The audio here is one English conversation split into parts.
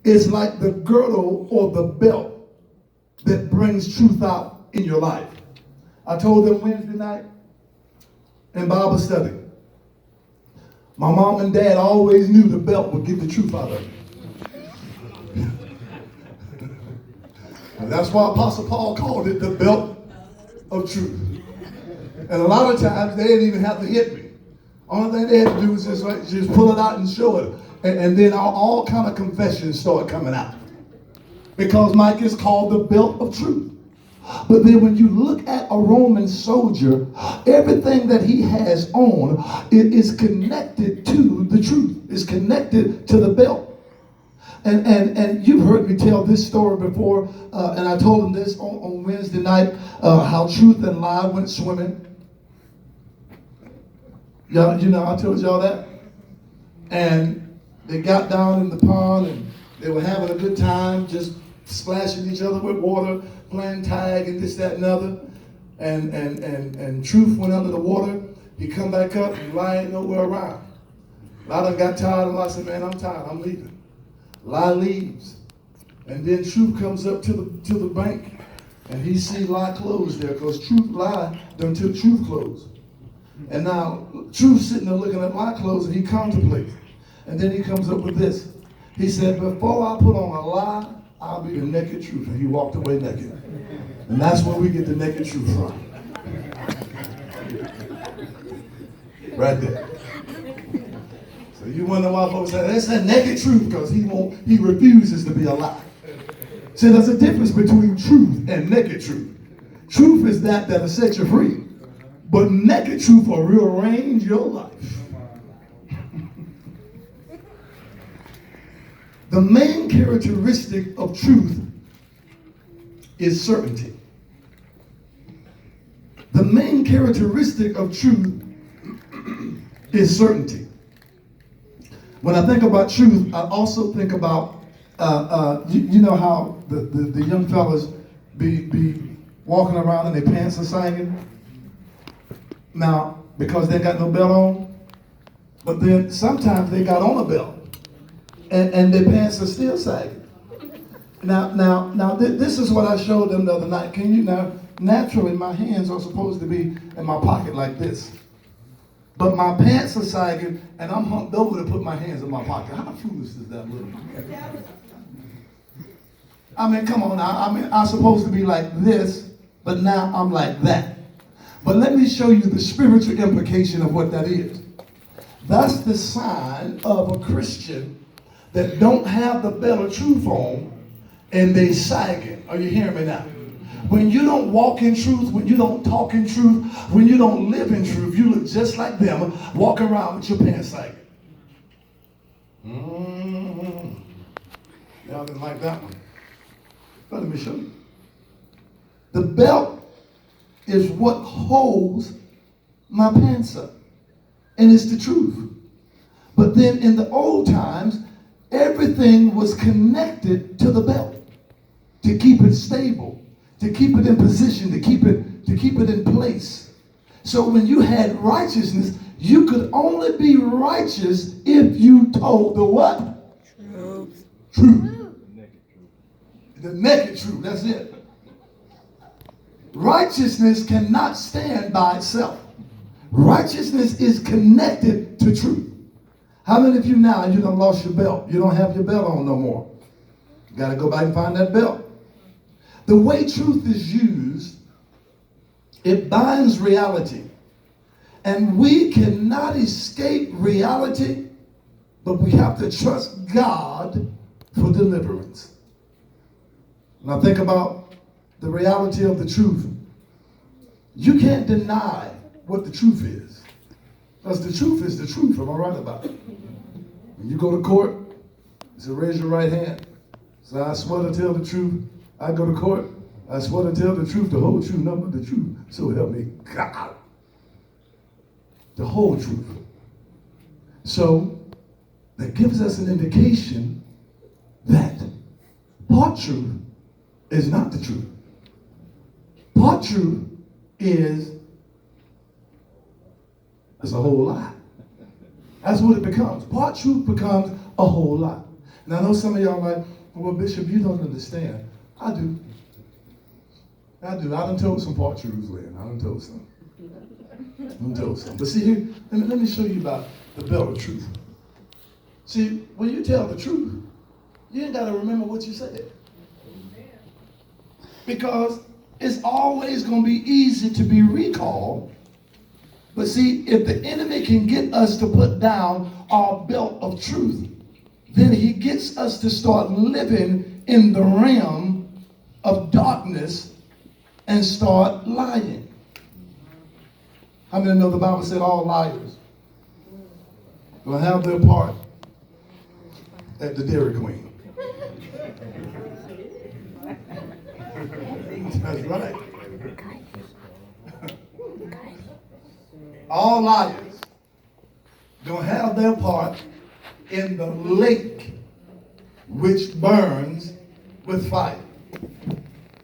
is like the girdle or the belt that brings truth out in your life. I told them Wednesday night in Bible study, my mom and dad always knew the belt would get the truth out of it. And that's why Apostle Paul called it the belt of truth. And a lot of times they didn't even have to hit me. Only thing they had to do was just pull it out and show it. And then all kind of confessions start coming out. Because Mike is called the belt of truth. But then when you look at a Roman soldier, everything that he has on, it is connected to the truth. It's connected to the belt. And you've heard me tell this story before, and I told them this on Wednesday night, how truth and lie went swimming. Y'all, I told y'all that. And they got down in the pond and they were having a good time, just splashing each other with water, playing tag and this, that, and other. And truth went under the water. He come back up and lie ain't nowhere around. I done got tired and I said, man, I'm tired, I'm leaving. Lie leaves. And then truth comes up to the bank and he sees lie closed there because lie done took truth clothes. And now truth sitting there looking at lie clothes and he contemplates. And then he comes up with this. He said, before I put on a lie, I'll be the naked truth. And he walked away naked. And that's where we get the naked truth from. Right there. So you wonder why folks say, that's that naked truth, because he refuses to be a lie. See, there's a difference between truth and naked truth. Truth is that'll set you free. But naked truth will rearrange your life. The main characteristic of truth is certainty. The main characteristic of truth is certainty. When I think about truth, I also think about, you know how the young fellas be walking around and their pants are sagging? Now, because they got no belt on, but then sometimes they got on a belt and their pants are still sagging. Now, this is what I showed them the other night. Naturally, my hands are supposed to be in my pocket like this. But my pants are sagging, and I'm humped over to put my hands in my pocket. How foolish is that little? I mean, come on now. I'm supposed to be like this, but now I'm like that. But let me show you the spiritual implication of what that is. That's the sign of a Christian that don't have the belt of truth on, and they sagging. Are you hearing me now? When you don't walk in truth, when you don't talk in truth, when you don't live in truth, you look just like them, walking around with your pants sagging. Y'all didn't like that one. But let me show you. The belt is what holds my pants up. And it's the truth. But then in the old times, everything was connected to the belt to keep it stable, to keep it in position, to keep it in place. So when you had righteousness, you could only be righteous if you told the what? Truth. Truth. The naked truth, that's it. Righteousness cannot stand by itself. Righteousness is connected to truth. How many of you now, you done lost your belt? You don't have your belt on no more. You got to go back and find that belt. The way truth is used, it binds reality. And we cannot escape reality, but we have to trust God for deliverance. When I think about the reality of the truth, you can't deny what the truth is. Because the truth is the truth. Am I right about it? When you go to court, you say, raise your right hand. So I swear to tell the truth. I go to court, I swear to tell the truth, the whole truth, nothing but the truth. So help me God. The whole truth. So that gives us an indication that part truth is not the truth. Part truth is a whole lie. That's what it becomes. Part truth becomes a whole lie. Now, I know some of y'all like, well, Bishop, you don't understand. I do. I done told some part truths, Lynn. I done told some. But see here, let me show you about the belt of truth. See, when you tell the truth, you ain't got to remember what you said. Because it's always going to be easy to be recalled. But see, if the enemy can get us to put down our belt of truth, then he gets us to start living in the realm of darkness and start lying. How many know the Bible said all liars will have their part at the Dairy Queen? That's right. All liars gonna have their part in the lake which burns with fire.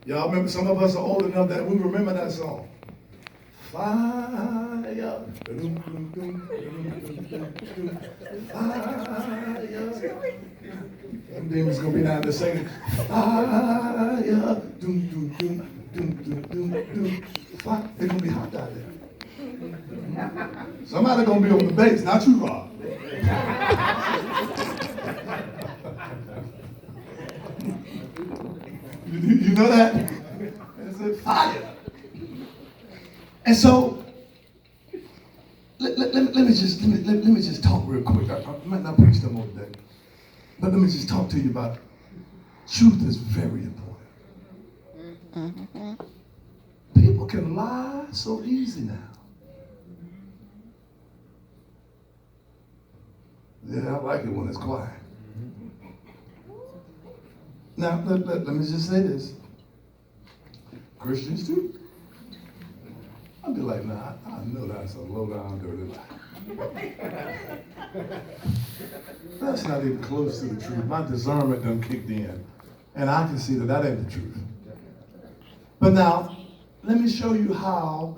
Y'all remember, some of us are old enough that we remember that song. Fire. Fire. Them demons gonna be down there singing. Fire. Fire. They're gonna be hot out there. Somebody gonna be on the bass, not you, Rob. You know that? It's a fire. And so, let me just talk real quick. I might not preach no more today, but let me just talk to you about truth is very important. People can lie so easy now. Yeah, I like it when it's quiet. Now, let me just say this. Christians too. I'll be like, nah, I know that's a low down dirty lie. That's not even close to the truth. My discernment done kicked in. And I can see that ain't the truth. But now, let me show you how